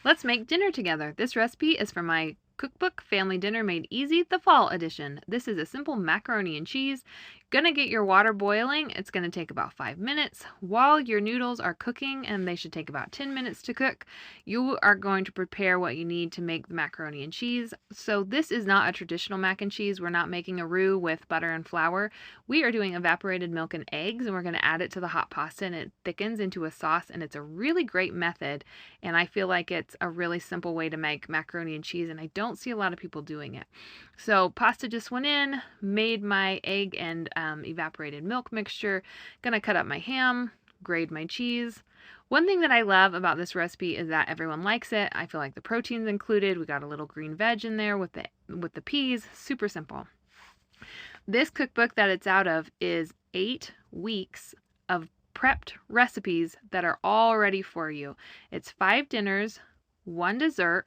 Let's make dinner together. This recipe is from my cookbook, Family Dinner Made Easy, the Fall Edition. This is a simple macaroni and cheese. Gonna get your water boiling. It's gonna take about 5 minutes. While your noodles are cooking, and they should take about 10 minutes to cook, you are going to prepare what you need to make the macaroni and cheese. So this is not a traditional mac and cheese. We're not making a roux with butter and flour. We are doing evaporated milk and eggs, and we're gonna add it to the hot pasta, and it thickens into a sauce, and it's a really great method. And I feel like it's a really simple way to make macaroni and cheese, and I don't see a lot of people doing it. So pasta just went in, made my egg and evaporated milk mixture. Gonna cut up my ham, grate my cheese. One thing that I love about this recipe is that everyone likes it. I feel like the protein's included. We got a little green veg in there with the peas. Super simple. This cookbook that it's out of is 8 weeks of prepped recipes that are all ready for you. It's 5 dinners, 1 dessert,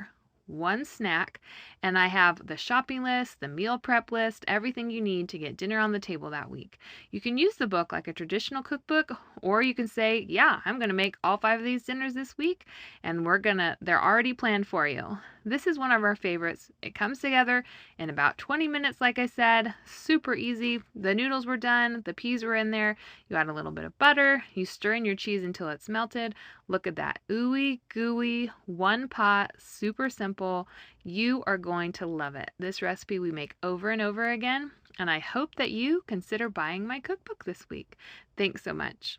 1 snack, and I have the shopping list, the meal prep list, everything you need to get dinner on the table that week. You can use the book like a traditional cookbook, or you can say, yeah, I'm going to make all 5 of these dinners this week, and they're already planned for you. This is one of our favorites. It comes together in about 20 minutes, like I said. Super easy. The noodles were done, the peas were in there. You add a little bit of butter, you stir in your cheese until it's melted. Look at that. Ooey gooey, one pot, super simple. You are going to love it. This recipe we make over and over again, and I hope that you consider buying my cookbook this week. Thanks so much.